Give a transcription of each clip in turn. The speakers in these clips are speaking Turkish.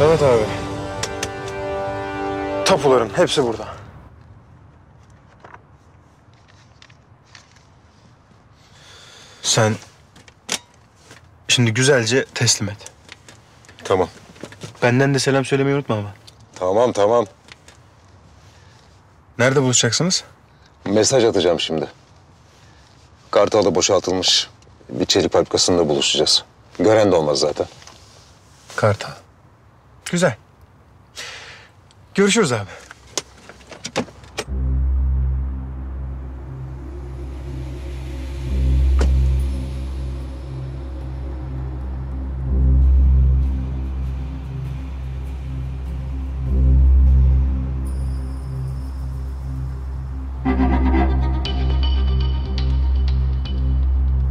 Evet abi. Tapuların hepsi burada. Sen şimdi güzelce teslim et. Tamam. Benden de selam söylemeyi unutma ama. Tamam. Nerede buluşacaksınız? Mesaj atacağım şimdi. Kartal'da boşaltılmış bir çelik fabrikasında buluşacağız. Gören de olmaz zaten. Kartal. Güzel. Görüşürüz abi.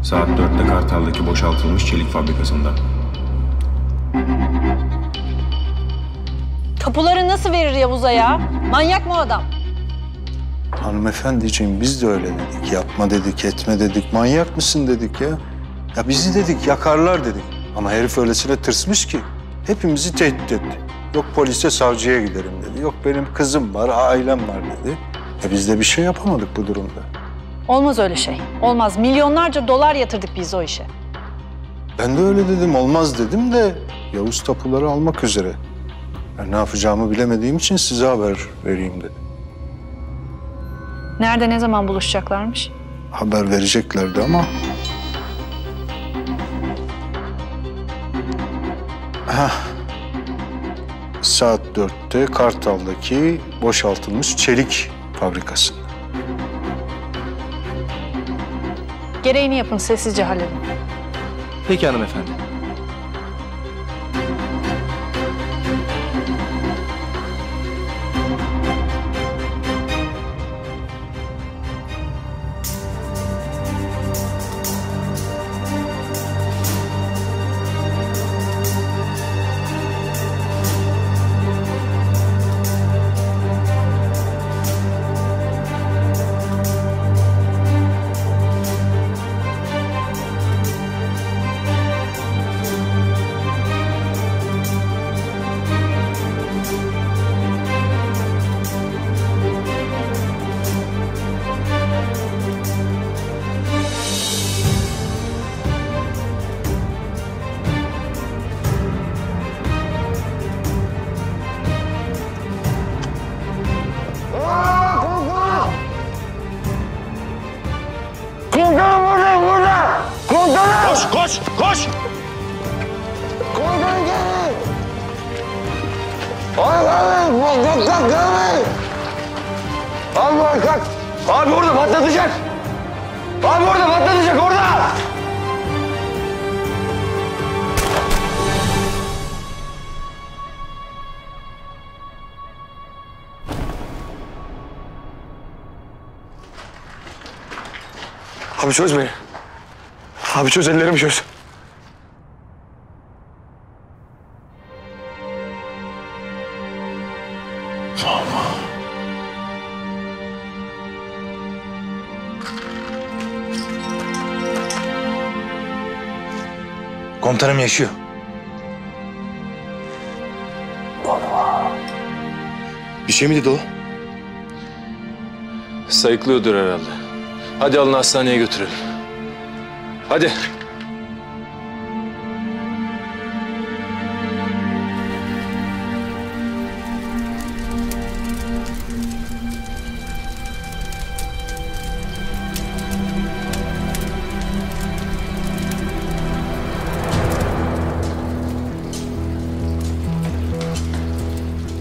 Saat 4'te Kartal'daki boşaltılmış çelik fabrikasında. Tapuları nasıl verir Yavuz'a ya? Manyak mı o adam? Hanımefendiciğim biz de öyle dedik. Yapma dedik, etme dedik. Manyak mısın dedik ya. Ya bizi dedik yakarlar dedik. Ama herif öylesine tırsmış ki hepimizi tehdit etti. Yok polise savcıya giderim dedi. Yok benim kızım var, ailem var dedi. Biz de bir şey yapamadık bu durumda. Olmaz öyle şey. Olmaz. Milyonlarca dolar yatırdık biz o işe. Ben de öyle dedim, olmaz dedim de Yavuz tapuları almak üzere. Ben ne yapacağımı bilemediğim için size haber vereyim dedim. Nerede, ne zaman buluşacaklarmış? Haber vereceklerdi ama... Saat 4'te Kartal'daki boşaltılmış çelik fabrikasında. Gereğini yapın, sessizce halledin. Peki hanımefendi. Koş! Komutanım gelin! Kalk! Abi kalk! Abi orada patlatacak! Abi orada patlatacak orada! Abi çöz beni. Abi çöz, ellerimi çöz. Komutanım yaşıyor. Bir şey mi dedi o? Sayıklıyordur herhalde. Hadi alın hastaneye götürelim. Hadi.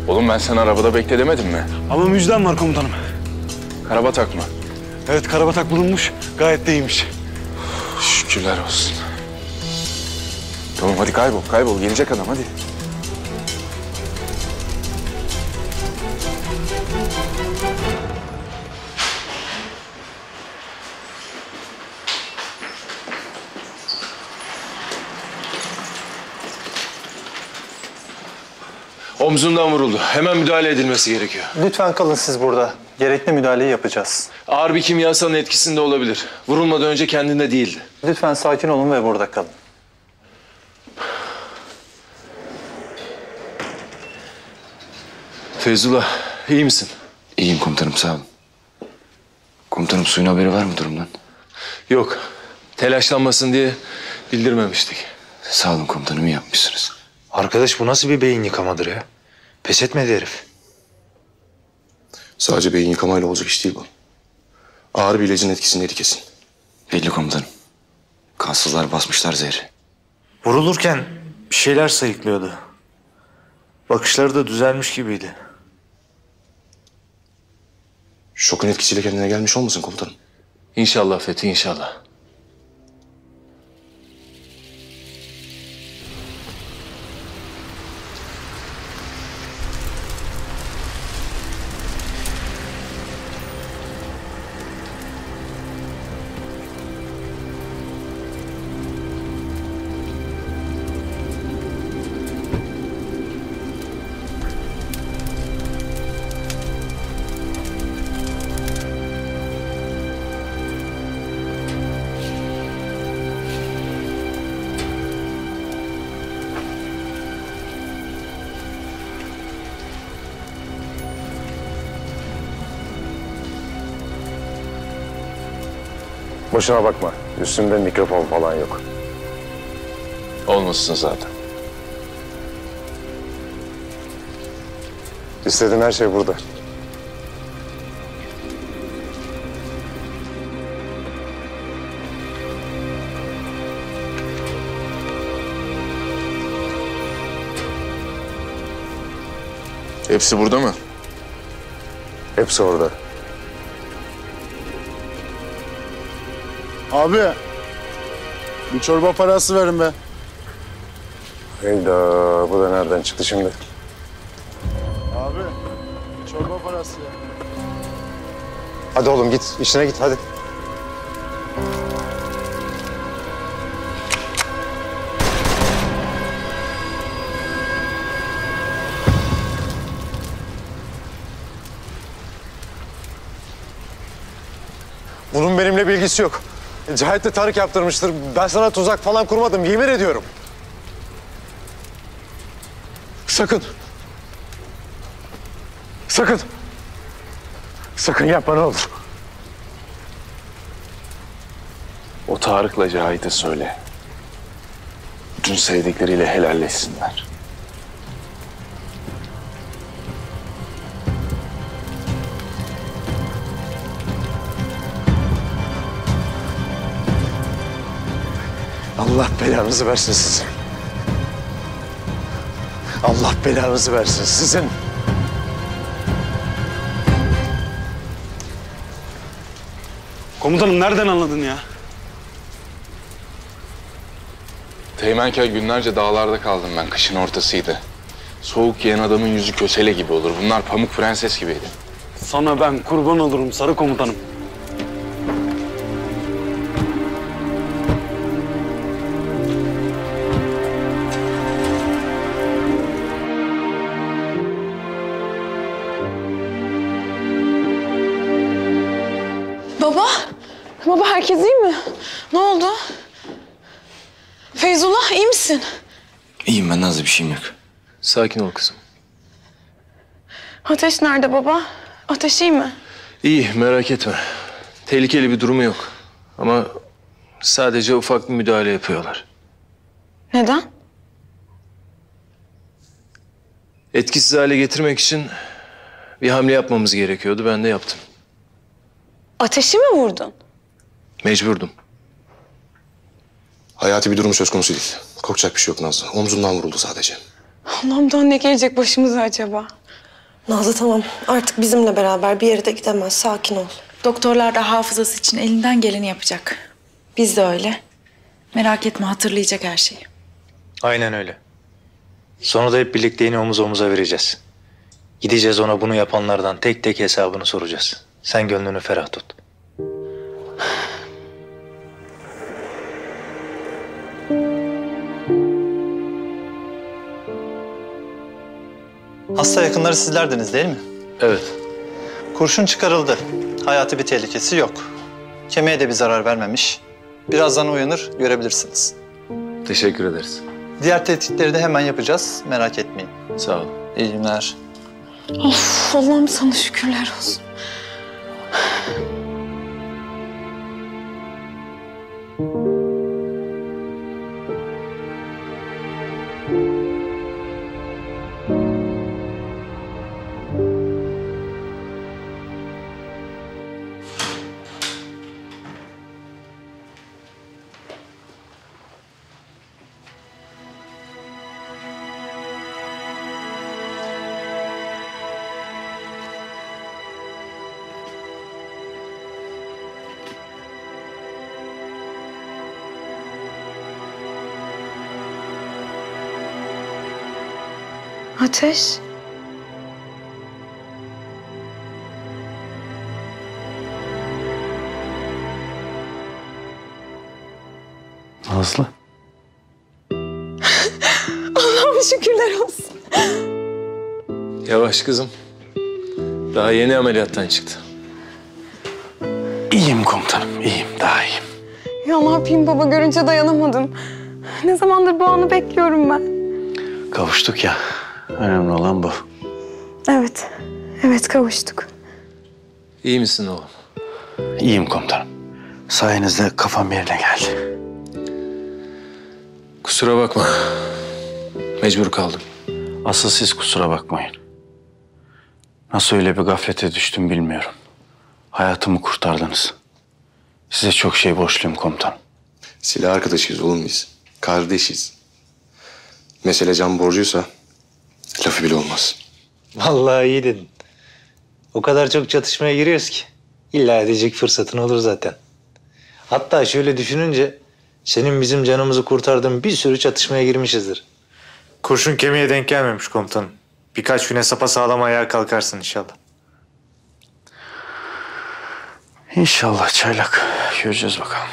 Oğlum ben seni arabada bekle demedim mi? Ama müjdem var komutanım. Karabatak mı? Evet, karabatak bulunmuş. Gayet de iyiymiş. Şükürler olsun. Tamam hadi kaybol. Gelecek adam hadi. Omzundan vuruldu. Hemen müdahale edilmesi gerekiyor. Lütfen kalın siz burada. Gerekli müdahaleyi yapacağız. Ağır bir kimyasalın etkisinde olabilir. Vurulmadan önce kendinde değildi. Lütfen sakin olun ve burada kalın. Feyzullah, iyi misin? İyiyim komutanım, sağ olun. Komutanım, suyun haberi var mı durumdan? Yok. Telaşlanmasın diye bildirmemiştik. Sağ olun komutanım, iyi yapmışsınız. Arkadaş bu nasıl bir beyin yıkamadır ya? Pes etmedi herif. Sadece beyin yıkamayla olacak iş değil bu. Ağır bir ilacın etkisindeydi kesin. Belli komutanım. Kansızlar basmışlar zehri. Vurulurken bir şeyler sayıklıyordu. Bakışları da düzelmiş gibiydi. Şokun etkisiyle kendine gelmiş olmasın komutanım? İnşallah Fethi, inşallah. Boşuna bakma. Üstünde mikrofon falan yok. Olmasın zaten. İstediğin her şey burada. Hepsi burada mı? Hepsi orada. Abi, bir çorba parası verin be. Hayda, bu da nereden çıktı şimdi? Abi, bir çorba parası ya. Hadi oğlum git, işine git hadi. Bunun benimle bir ilgisi yok. Cahit'le Tarık yaptırmıştır. Ben sana tuzak falan kurmadım, yemin ediyorum. Sakın. Sakın. Sakın yapma ne olur. O Tarık'la Cahit'e söyle. Bütün sevdikleriyle helalleşsinler. Allah belanızı versin sizin. Allah belanızı versin sizin. Komutanım nereden anladın ya? Teğmenken günlerce dağlarda kaldım ben. Kışın ortasıydı. Soğuk yiyen adamın yüzü kösele gibi olur. Bunlar Pamuk Prenses gibiydi. Sana ben kurban olurum sarı komutanım. Baba, baba herkes iyi mi? Ne oldu? Feyzullah iyi misin? İyiyim ben, Nazlı, bir şeyim yok. Sakin ol kızım. Ateş nerede baba? Ateş iyi mi? İyi, merak etme. Tehlikeli bir durumu yok. Ama sadece ufak bir müdahale yapıyorlar. Neden? Etkisiz hale getirmek için bir hamle yapmamız gerekiyordu. Ben de yaptım. Ateşi mi vurdun? Mecburdum. Hayati bir durum söz konusu değil. Korkacak bir şey yok Nazlı. Omzundan vuruldu sadece. Allah'ım daha ne gelecek başımıza acaba? Nazlı tamam. Artık bizimle beraber bir yere de gidemez. Sakin ol. Doktorlar da hafızası için elinden geleni yapacak. Biz de öyle. Merak etme, hatırlayacak her şeyi. Aynen öyle. Sonra da hep birlikte yine omuz omuza vereceğiz. Gideceğiz ona bunu yapanlardan tek tek hesabını soracağız. Sen gönlünü ferah tut. Hasta yakınları sizlerdiniz değil mi? Evet. Kurşun çıkarıldı. Hayati bir tehlikesi yok. Kemiğe de bir zarar vermemiş. Birazdan uyanır, görebilirsiniz. Teşekkür ederiz. Diğer tetkikleri de hemen yapacağız. Merak etmeyin. Sağ ol. İyi günler. Of Allah'ım sana şükürler olsun. Ateş. Nazlı. Allah'ım şükürler olsun. Yavaş kızım. Daha yeni ameliyattan çıktı. İyiyim komutanım, iyiyim, daha iyiyim. Ya ne yapayım baba, görünce dayanamadım. Ne zamandır bu anı bekliyorum ben. Kavuştuk ya, önemli olan bu. Evet, evet kavuştuk. İyi misin oğlum? İyiyim komutanım. Sayenizde kafam yerine geldi. Kusura bakma. Mecbur kaldım. Asıl siz kusura bakmayın. Nasıl öyle bir gaflete düştüm bilmiyorum. Hayatımı kurtardınız. Size çok şey borçluyum komutanım. Silah arkadaşıyız oğlum biz. Kardeşiz. Mesele can borcuysa lafı bile olmaz. Vallahi iyi dedin. O kadar çok çatışmaya giriyoruz ki. İlla edecek fırsatın olur zaten. Hatta şöyle düşününce senin bizim canımızı kurtardığın bir sürü çatışmaya girmişizdir. Kurşun kemiğe denk gelmemiş komutanım. Birkaç güne sapasağlam ayağa kalkarsın inşallah. İnşallah çaylak. Göreceğiz bakalım.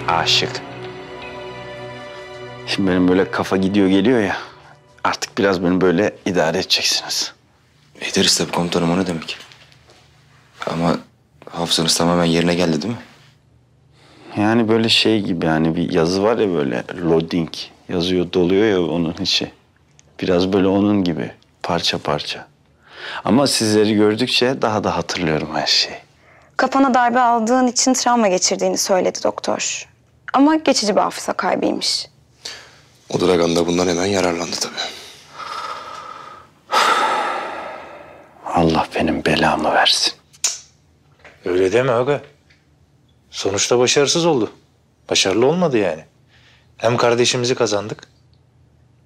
Aşık. Şimdi benim böyle kafa gidiyor geliyor ya. Artık biraz beni böyle idare edeceksiniz. Ederiz tabii komutanım, o ne demek? Ama hafızanız tamamen yerine geldi değil mi? Yani böyle şey gibi, hani bir yazı var ya, böyle loading yazıyor, doluyor ya onun içi. Biraz böyle onun gibi, parça parça. Ama sizleri gördükçe daha da hatırlıyorum her şeyi. Kafana darbe aldığın için travma geçirdiğini söyledi doktor. Ama geçici bir hafıza kaybıymış. O Dragan da bundan hemen yararlandı tabii. Allah benim belamı versin. Öyle deme aga. Sonuçta başarısız oldu. Başarılı olmadı yani. Hem kardeşimizi kazandık,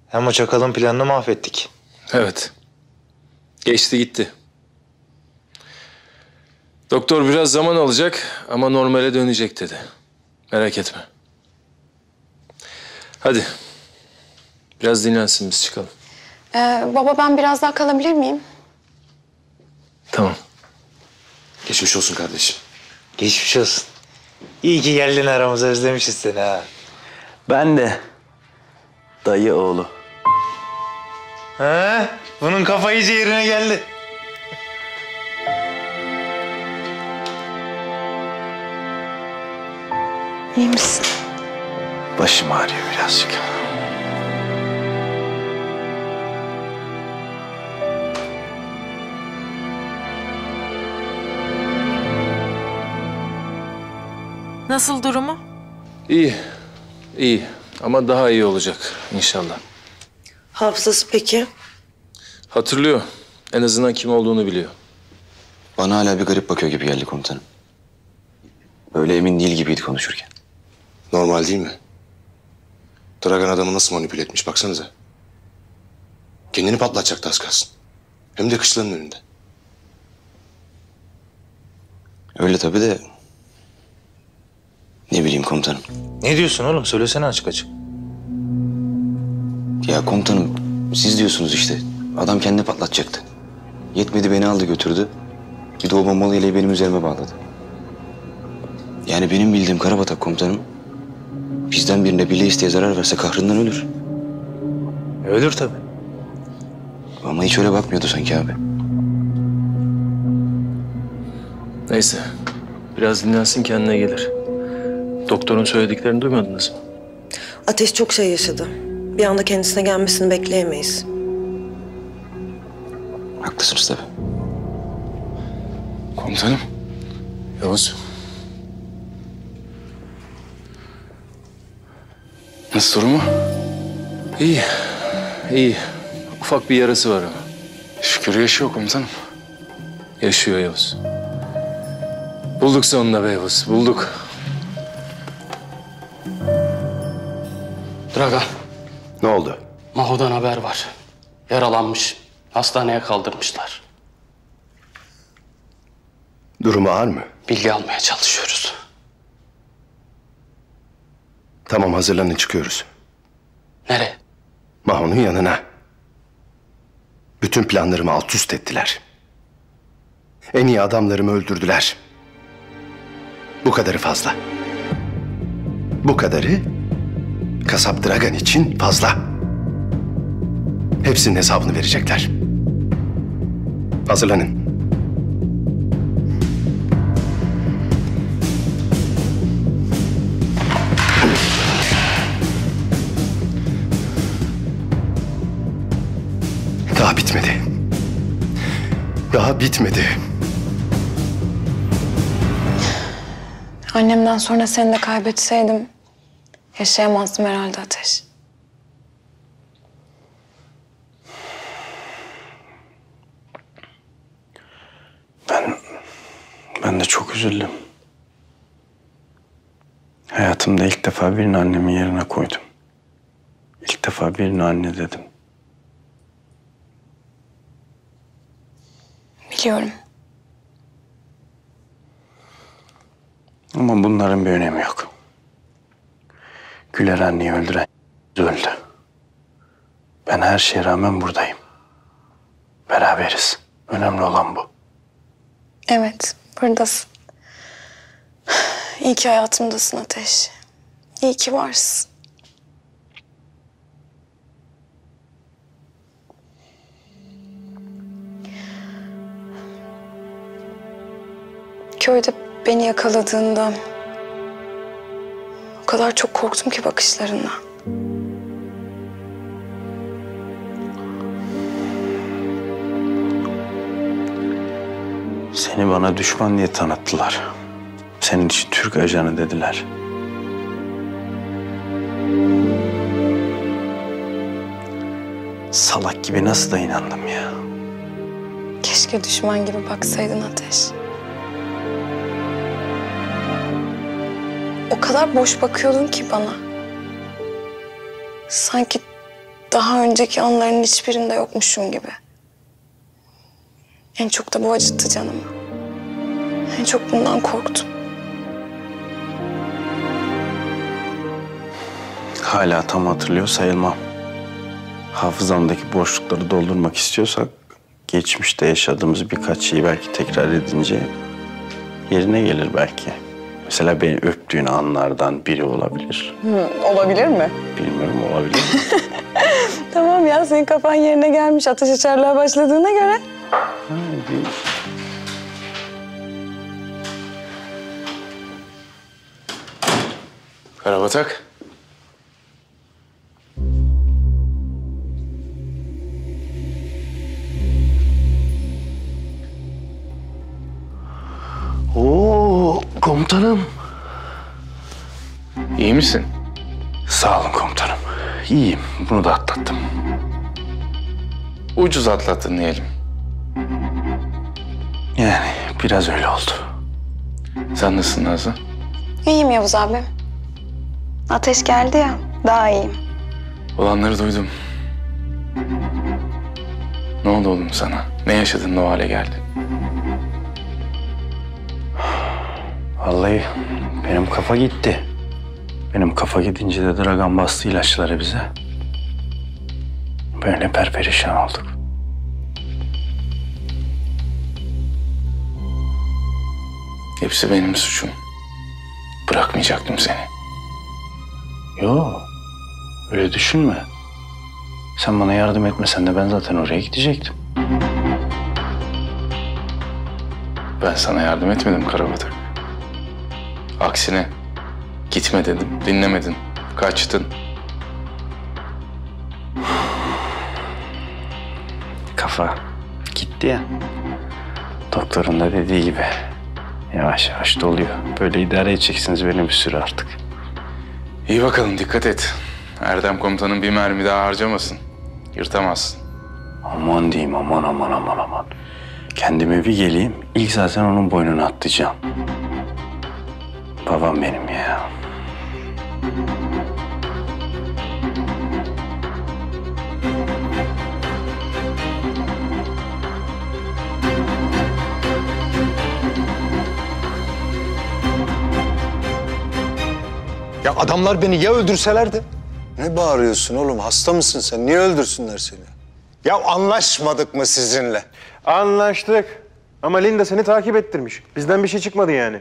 hem o çakalın planını mahvettik. Evet. Geçti gitti. Doktor biraz zaman alacak ama normale dönecek dedi. Merak etme. Hadi. Biraz dinlensin, biz çıkalım. Baba ben biraz daha kalabilir miyim? Tamam. Geçmiş olsun kardeşim. Geçmiş olsun. İyi ki geldin aramıza, özlemişiz seni ha. Ben de dayı oğlu. Ha? Bunun kafa iyice yerine geldi. İyi misin? Başım ağrıyor birazcık. Nasıl durumu? İyi. İyi. Ama daha iyi olacak inşallah. Hafızası peki? Hatırlıyor. En azından kim olduğunu biliyor. Bana hala bir garip bakıyor gibi geldi komutanım. Böyle emin değil gibiydi konuşurken. Normal değil mi? Dragan adamı nasıl manipüle etmiş baksanıza. Kendini patlatacaktı az kalsın. Hem de kışlanın önünde. Öyle tabii de... Ne bileyim komutanım. Ne diyorsun oğlum? Söylesene açık açık. Ya komutanım, siz diyorsunuz işte. Adam kendini patlatacaktı. Yetmedi, beni aldı götürdü. Bir de o bombalı yeleği benim üzerime bağladı. Yani benim bildiğim Karabatak komutanım... bizden birine bile isteye zarar verse kahrından ölür. Ölür tabii. Ama hiç öyle bakmıyordu sanki abi. Neyse. Biraz dinlensin, kendine gelir. Doktorun söylediklerini duymadınız mı? Ateş çok şey yaşadı. Bir anda kendisine gelmesini bekleyemeyiz. Haklısınız tabii. Komutanım. Yavuz. Nasıl durumu? İyi. İyi. Ufak bir yarası var ama. Şükür yaşıyor komutanım. Yaşıyor Yavuz. Bulduk sonunda be Yavuz. Bulduk. Dragan, Ne oldu? Maho'dan haber var. Yaralanmış. Hastaneye kaldırmışlar. Durumu ağır mı? Bilgi almaya çalışıyoruz. Tamam, hazırlanın, çıkıyoruz. Nereye? Maho'nun yanına. Bütün planlarımı alt üst ettiler. En iyi adamlarımı öldürdüler. Bu kadarı fazla. Bu kadarı kasap Dragan için fazla. Hepsinin hesabını verecekler. Hazırlanın. Daha bitmedi. Daha bitmedi. Annemden sonra seni de kaybetseydim yaşayamazdım herhalde Ateş. Ben de çok üzüldüm. Hayatımda ilk defa birini annemin yerine koydum. İlk defa birine anne dedim. Biliyorum. Ama bunların bir önemi yok. Güler anneyi öldüren öldü. Ben her şeye rağmen buradayım. Beraberiz. Önemli olan bu. Evet, buradasın. İyi ki hayatımdasın Ateş. İyi ki varsın. Köyde beni yakaladığında o kadar çok korktum ki bakışlarından. Seni bana düşman diye tanıttılar. Senin için Türk ajanı dediler. Salak gibi nasıl da inandım ya. Keşke düşman gibi baksaydın Ateş. O kadar boş bakıyordun ki bana. Sanki daha önceki anların hiçbirinde yokmuşum gibi. En çok da bu acıttı canımı. En çok bundan korktum. Hala tam hatırlıyor sayılmam. Hafızamdaki boşlukları doldurmak istiyorsak geçmişte yaşadığımız birkaç şeyi belki tekrar edince yerine gelir belki. Mesela beni öptüğün anlardan biri olabilir. Olabilir mi? Bilmiyorum, olabilir mi? Tamam ya, senin kafan yerine gelmiş. Ateş açarlığa başladığına göre. Karabatak. Oo, komutanım. İyi misin? Sağ olun komutanım. İyiyim. Bunu da atlattım. Ucuz atlattın diyelim. Yani biraz öyle oldu. Sen nasılsın Nazlı? İyiyim Yavuz abi. Ateş geldi ya, daha iyiyim. Olanları duydum. Ne oldu oğlum sana? Ne yaşadın da o hale geldin? Vallahi benim kafa gitti. Benim kafa gidince de Dragan bastı ilaçları bize. Böyle perperişan olduk. Hepsi benim suçum. Bırakmayacaktım seni. Yo, öyle düşünme. Sen bana yardım etmesen de ben zaten oraya gidecektim. Ben sana yardım etmedim Karabatak. Aksine gitme dedim, dinlemedin, kaçtın. Kafa gitti ya. Doktorun da dediği gibi yavaş yavaş doluyor. Böyle idare edeceksiniz beni bir süre artık. İyi bakalım, dikkat et. Erdem komutanın bir mermi daha harcamasın. Yırtamazsın. Aman diyeyim, aman. Kendime bir geleyim, ilk zaten onun boynuna atlayacağım. Babam benim ya. Ya adamlar beni ya öldürselerdi? Ne bağırıyorsun oğlum? Hasta mısın sen? Niye öldürsünler seni? Ya anlaşmadık mı sizinle? Anlaştık. Ama Linda seni takip ettirmiş. Bizden bir şey çıkmadı yani.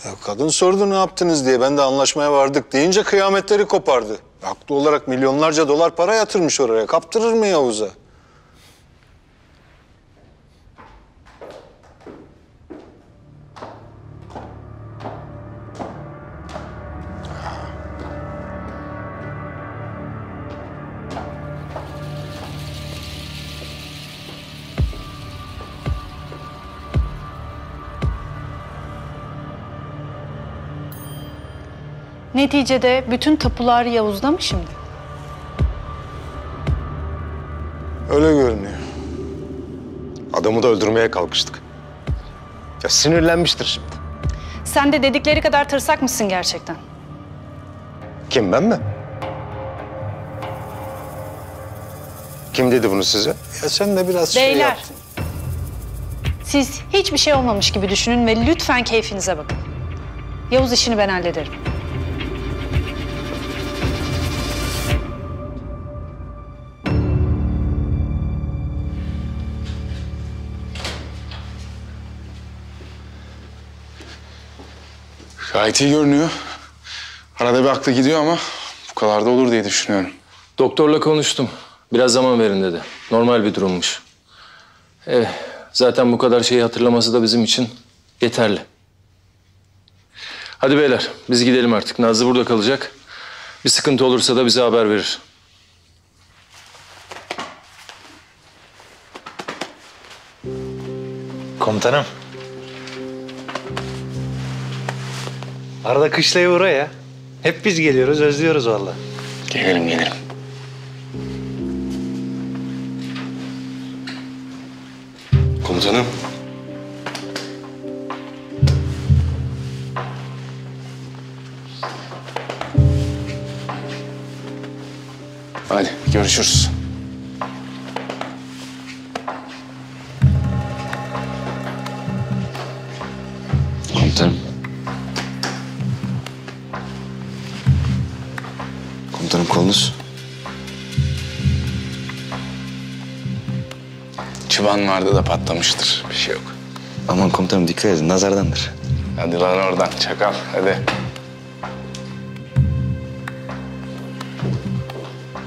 Ya kadın sordu ne yaptınız diye. Ben de anlaşmaya vardık deyince kıyametleri kopardı. Haklı olarak milyonlarca dolar para yatırmış oraya. Kaptırır mı Yavuz'a? Neticede bütün tapular Yavuz'da mı şimdi? Öyle görünüyor. Adamı da öldürmeye kalkıştık. Ya sinirlenmiştir şimdi. Sen de dedikleri kadar tırsak mısın gerçekten? Kim, ben mi? Kim dedi bunu size? Ya sen de biraz şey Beyler, yaptın. siz hiçbir şey olmamış gibi düşünün ve lütfen keyfinize bakın. Yavuz işini ben hallederim. Gayet iyi görünüyor. Arada bir aklı gidiyor ama bu kadar da olur diye düşünüyorum. Doktorla konuştum. Biraz zaman verin dedi. Normal bir durummuş. Zaten bu kadar şeyi hatırlaması da bizim için yeterli. Hadi beyler, biz gidelim artık. Nazlı burada kalacak. Bir sıkıntı olursa da bize haber verir. Komutanım. Arada kışlaya uğra ya. Hep biz geliyoruz, özlüyoruz vallahi. Gelirim. Komutanım. Hadi görüşürüz. Komutanım. Komutanım kolunuz. Çıban vardı da patlamıştır. Bir şey yok. Aman komutanım dikkat edin, nazardandır. Hadi lan oradan çakal, hadi.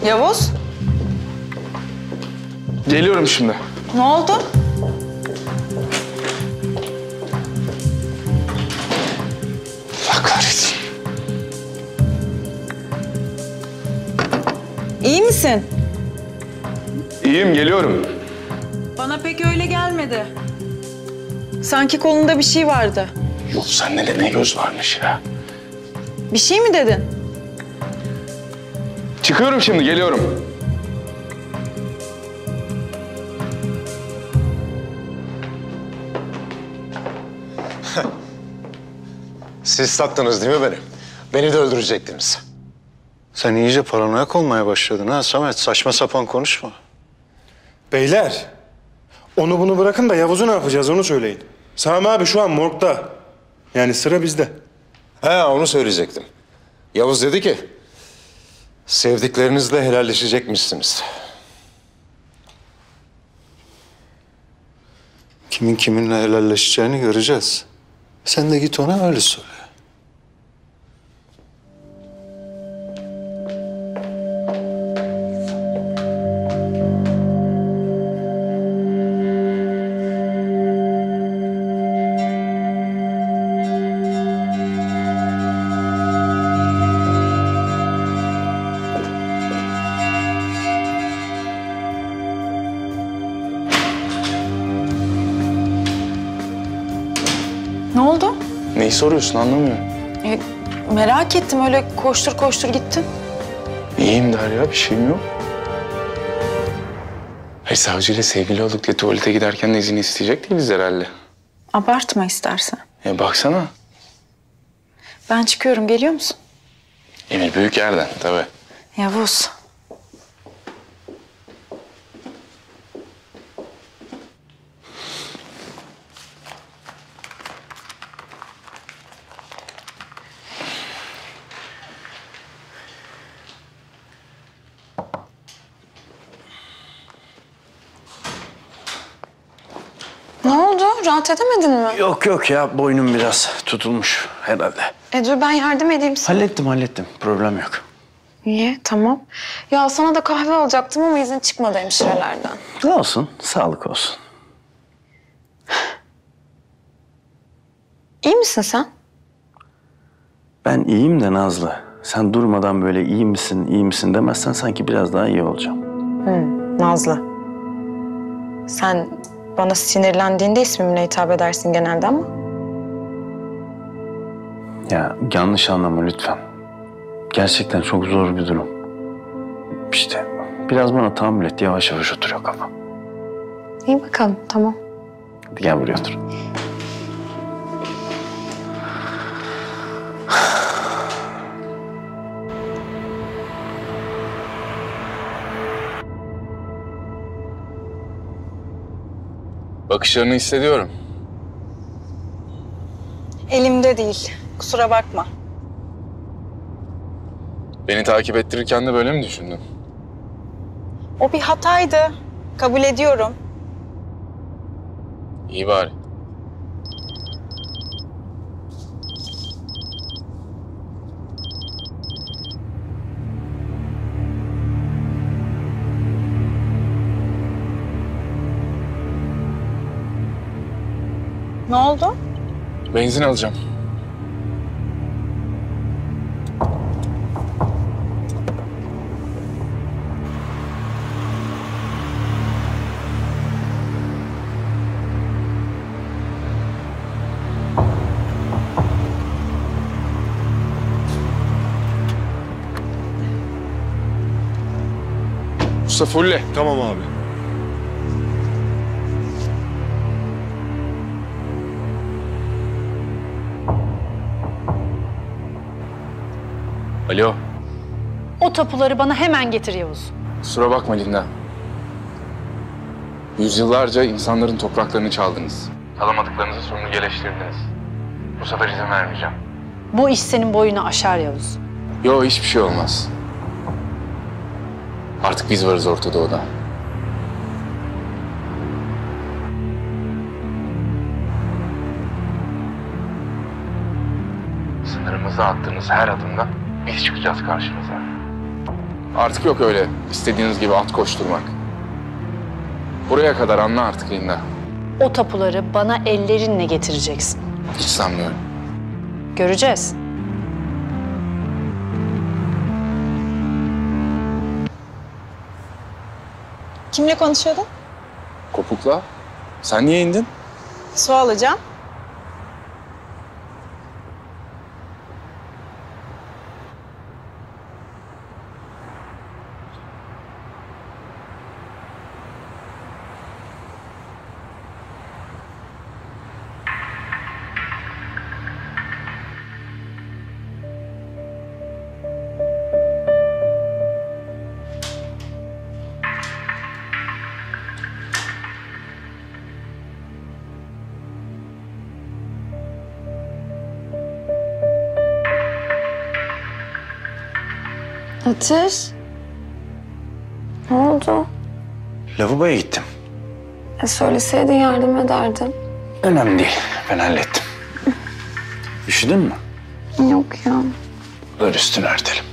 Yavuz, Geliyorum şimdi. ne oldu? Allah kahretsin. İyi misin? İyiyim, geliyorum. Bana pek öyle gelmedi. Sanki kolunda bir şey vardı. Yok, sende de ne göz varmış ya. Bir şey mi dedin? Çıkıyorum şimdi, geliyorum. Siz sattınız değil mi beni? Beni de öldürecektiniz. Sen iyice paranoyak olmaya başladın ha Samet. Saçma sapan konuşma. Beyler, onu bunu bırakın da Yavuz'u ne yapacağız onu söyleyin. Sami abi şu an morgda. Yani sıra bizde. He, onu söyleyecektim. Yavuz dedi ki, sevdiklerinizle helalleşecekmişsiniz. Kimin kiminle helalleşeceğini göreceğiz. Sen de git ona öyle söyle. Neyi soruyorsun anlamıyorum. Merak ettim, öyle koştur koştur gittin. İyiyim Derya, bir şeyim yok. Hayır, savcıyla sevgili olduk diye tuvalete giderken de izin isteyecek değiliz herhalde. Abartma istersen. Ya baksana. Ben çıkıyorum, geliyor musun? Emir büyük yerden tabii. Yavuz. Ne oldu? Rahat edemedin mi? Yok ya, boynum biraz tutulmuş herhalde. Dur ben yardım edeyim sana. Hallettim. Problem yok. İyi, tamam. Ya sana da kahve alacaktım ama izin çıkmadı hemşirelerden. Olsun, sağlık olsun. İyi misin sen? Ben iyiyim de Nazlı. Sen durmadan böyle iyi misin demezsen sanki biraz daha iyi olacağım. Nazlı. Sen bana sinirlendiğinde ismimle hitap edersin genelde ama. Ya yanlış anlama lütfen. Gerçekten çok zor bir durum. İşte biraz bana tahammül et, yavaş yavaş oturuyor kafam. İyi bakalım, tamam. Hadi gel buraya otur. Bakışlarını hissediyorum. Elimde değil, kusura bakma. Beni takip ettirirken de böyle mi düşündün? O bir hataydı, kabul ediyorum. İyi bari. Ne oldu? Benzin alacağım. Usta fulle. Tamam abi. Alo. O tapuları bana hemen getir Yavuz. Kusura bakma Linda. Yüzyıllarca insanların topraklarını çaldınız. Alamadıklarınızı sömürgeleştirdiniz. Bu sefer izin vermeyeceğim. Bu iş senin boyunu aşar Yavuz. Yo, hiçbir şey olmaz. Artık biz varız Orta Doğu'da. Sınırımıza attığınız her adımda biz çıkacağız karşınıza. Artık yok öyle istediğiniz gibi at koşturmak. Buraya kadar anla artık Linda. O tapuları bana ellerinle getireceksin. Hiç sanmıyorum. Göreceğiz. Kimle konuşuyordun? Kopukla. Sen niye indin? Su alacağım. Ateş. Ne oldu? Lavaboya gittim. Söyleseydin yardım ederdim. Önemli değil, ben hallettim. Üşüdün mü? Yok ya. Dur üstünü örtelim.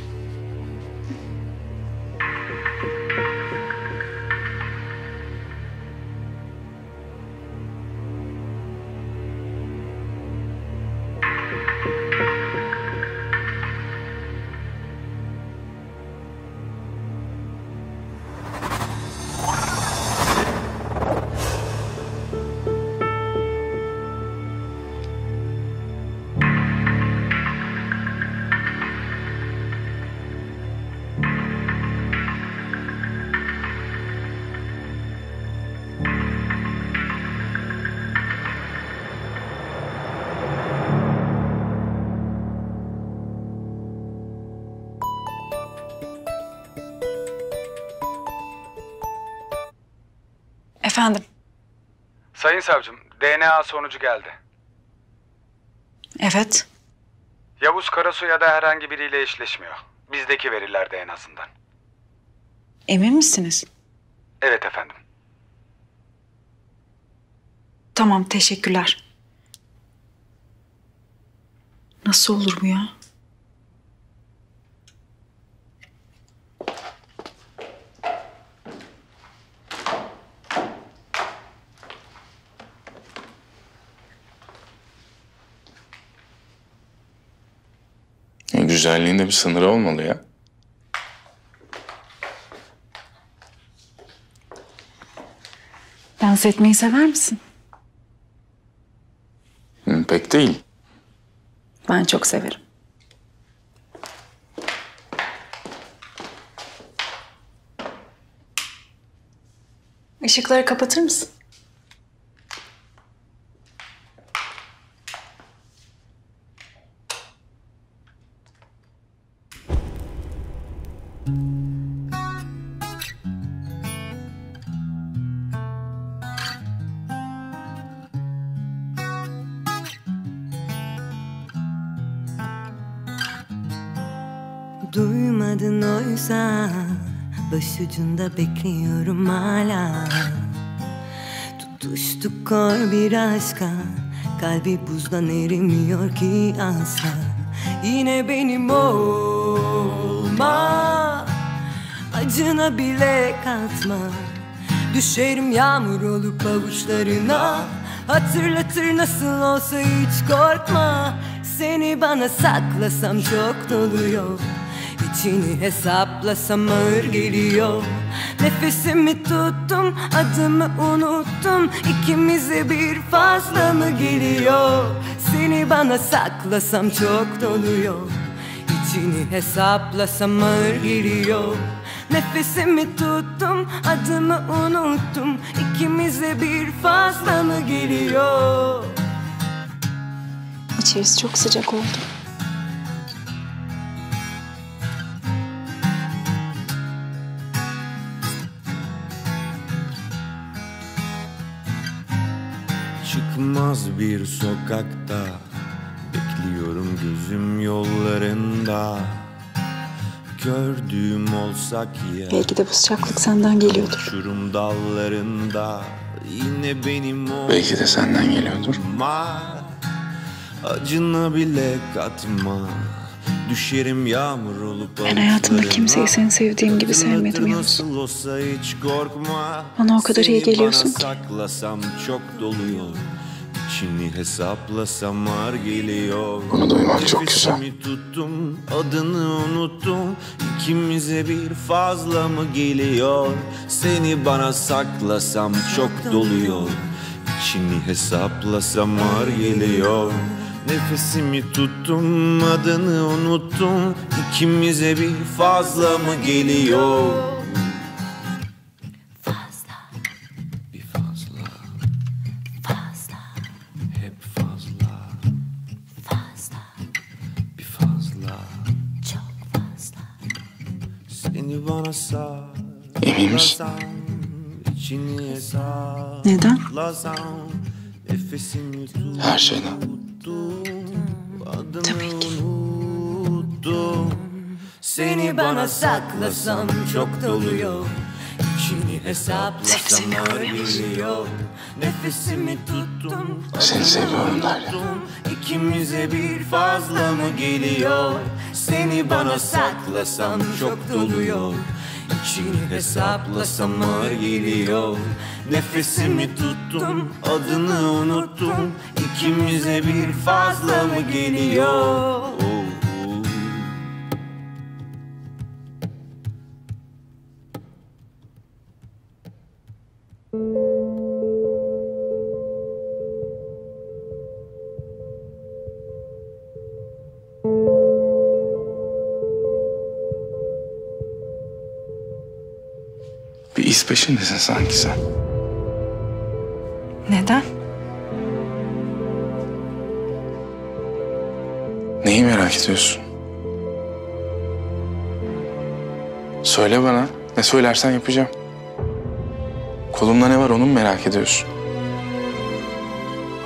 Efendim? Sayın savcım, DNA sonucu geldi. Evet. Yavuz Karasu ya da herhangi biriyle eşleşmiyor. Bizdeki verilerde en azından. Emin misiniz? Evet efendim. Tamam, teşekkürler. Nasıl olur bu ya? Güzelliğinde bir sınırı olmalı ya. Dans etmeyi sever misin? Pek değil. Ben çok severim. Işıkları kapatır mısın? Duymadın oysa başucunda bekliyorum hala. Tutuştuk kor bir aşka, kalbi buzdan erimiyor ki asla. Yine benim olma, acına bile katma. Düşerim yağmur olup avuçlarına, hatırlatır nasıl olsa hiç korkma. Seni bana saklasam çok doluyor, İçini hesaplasam ağır geliyor. Nefesimi tuttum, adımı unuttum. İkimize bir fazla mı geliyor? Seni bana saklasam çok doluyor, İçini hesaplasam ağır geliyor. Nefesimi tuttum, adımı unuttum. İkimize bir fazla mı geliyor? İçerisi çok sıcak oldu. Çıkmaz bir sokakta bekliyorum gözüm yollarında. Gördüğüm olsak ya, Belki de bu sıcaklık senden geliyordur. uçurum dallarında yine benim olma. Belki de senden geliyordur. Acına bile katma. Düşerim yağmur olup Ben hayatımda kimseyi seni sevdiğim gibi sevmedim Yavuz. Bana o kadar iyi geliyorsun ki. Saklasam çok doluyor, İçini hesaplasam ağır geliyor. Bunu duymak çok güzel. Nefesimi tuttum, adını unuttum. İkimize bir fazla mı geliyor? Seni bana saklasam çok doluyor, İçini hesaplasam ağır geliyor. Nefesimi tuttum, adını unuttum. İkimize bir fazla mı geliyor? Fazla, bir fazla, fazla, hep fazla, fazla, bir fazla, çok fazla. Seni bana Emin misin? saklasam, içini hesaplasam. Neden? Nefesimi tuttum, Her şeyden. adını unuttum. Seni bana saklasam çok doluyor, İçini hesaplasam ağır geliyor. Nefesimi tuttum, Seni seviyorum Derya. İkimize bir fazla mı geliyor? Seni bana saklasam çok doluyor, İçini hesaplasam ağır geliyor. Nefesimi tuttum, adını unuttum. İkimize bir fazla mı geliyor? Bir iz peşindesin sanki sen. Neden? Neyi merak ediyorsun? Söyle bana. Ne söylersen yapacağım. Kolumda ne var onu mu merak ediyorsun?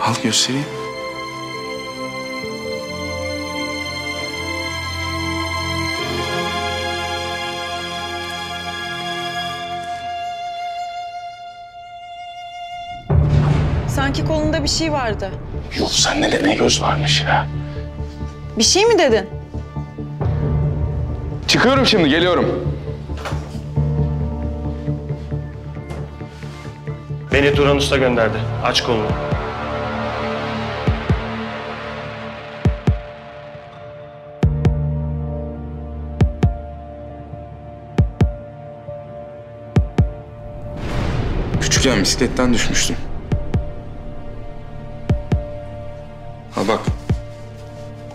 Al göstereyim. Sanki kolunda bir şey vardı. Yok sende de ne göz varmış ya. Bir şey mi dedin? Çıkıyorum şimdi, geliyorum. Beni Turan Usta gönderdi. Aç kolunu. Küçükken bisikletten düşmüştüm. Ha bak,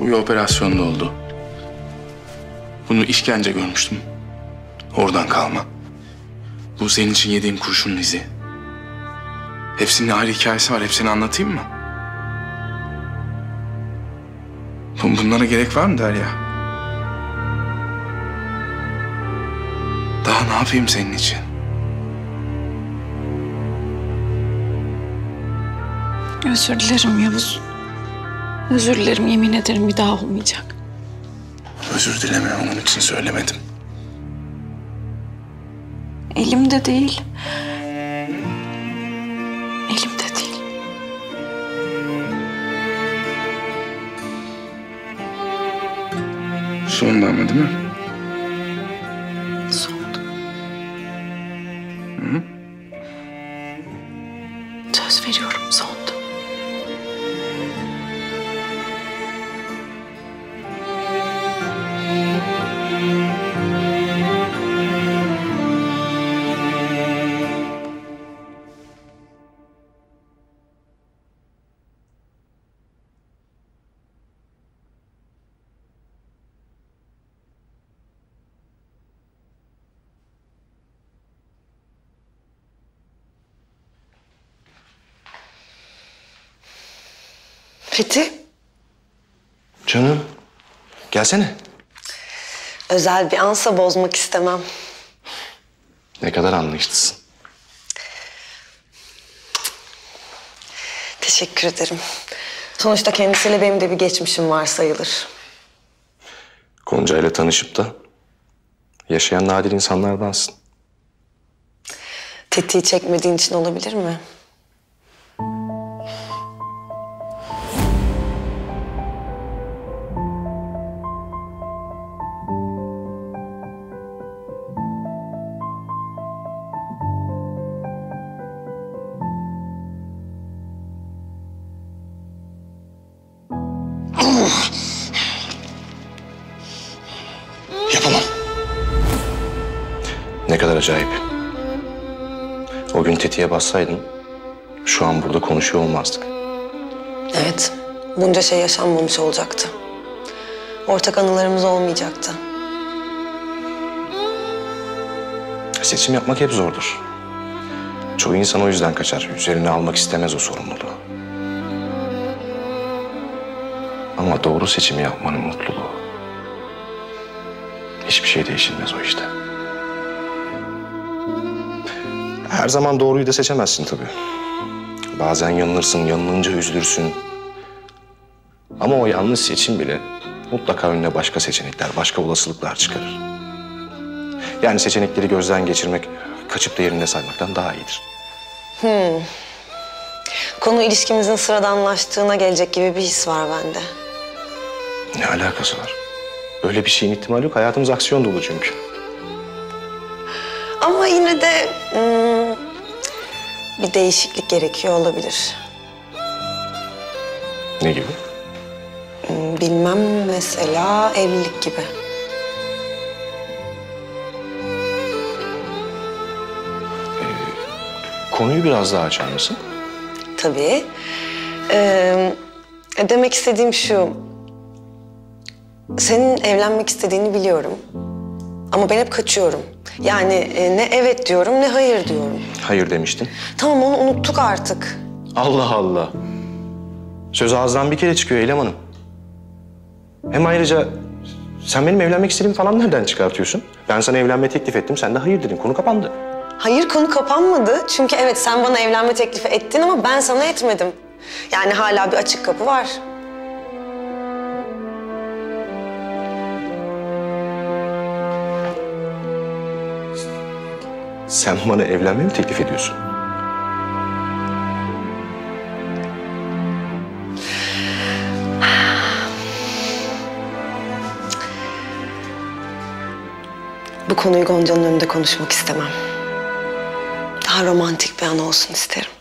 bu bir operasyonda oldu. Bunu işkence görmüştüm. Oradan kalma. Bu senin için yediğim kurşunun izi. Hepsinin ayrı hikayesi var. Hepsini anlatayım mı? Bunlara gerek var mı Derya? Daha ne yapayım senin için? Özür dilerim Yavuz. Özür dilerim, yemin ederim bir daha olmayacak. Özür dileme, onun için söylemedim. Elimde değil. Elimde değil. Sonunda ama değil mi? Sonunda. Hı? Söz veriyorum, sonunda. Fethi, Canım, gelsene. özel bir ansa bozmak istemem. Ne kadar anlayışlısın. Teşekkür ederim. Sonuçta kendisiyle benim de bir geçmişim var sayılır. Gonca ile tanışıp da yaşayan nadir insanlardansın. Tetiği çekmediğin için olabilir mi? Yapamam. Ne kadar acayip. O gün tetiğe bassaydın şu an burada konuşuyor olmazdık. Evet, bunca şey yaşanmamış olacaktı. Ortak anılarımız olmayacaktı. Seçim yapmak hep zordur. Çoğu insan o yüzden kaçar. Üzerine almak istemez o sorumluluğu. Ama doğru seçimi yapmanın mutluluğu. Hiçbir şey değişilmez o işte. Her zaman doğruyu da seçemezsin tabii. Bazen yanılırsın, yanılınca üzülürsün. Ama o yanlış seçim bile mutlaka önüne başka seçenekler, başka olasılıklar çıkarır. Yani seçenekleri gözden geçirmek, kaçıp da yerine saymaktan daha iyidir. Konu ilişkimizin sıradanlaştığına gelecek gibi bir his var bende. Ne alakası var? Öyle bir şeyin ihtimali yok. Hayatımız aksiyon dolu çünkü. Ama yine de bir değişiklik gerekiyor olabilir. Ne gibi? Bilmem, mesela evlilik gibi. Konuyu biraz daha açar mısın? Tabii. Demek istediğim şu. Senin evlenmek istediğini biliyorum. Ama ben hep kaçıyorum. Yani ne evet diyorum ne hayır diyorum. Hayır demiştin. Tamam, onu unuttuk artık. Allah Allah. Söz ağızdan bir kere çıkıyor Eylem Hanım. Hem ayrıca sen benim evlenmek istediğimi falan nereden çıkartıyorsun? Ben sana evlenme teklif ettim, sen de hayır dedin. Konu kapandı. Hayır, konu kapanmadı. Çünkü evet sen bana evlenme teklifi ettin ama ben sana etmedim. Yani hala bir açık kapı var. Sen bana evlenme mi teklif ediyorsun? Bu konuyu Gonca'nın önünde konuşmak istemem. Daha romantik bir an olsun isterim.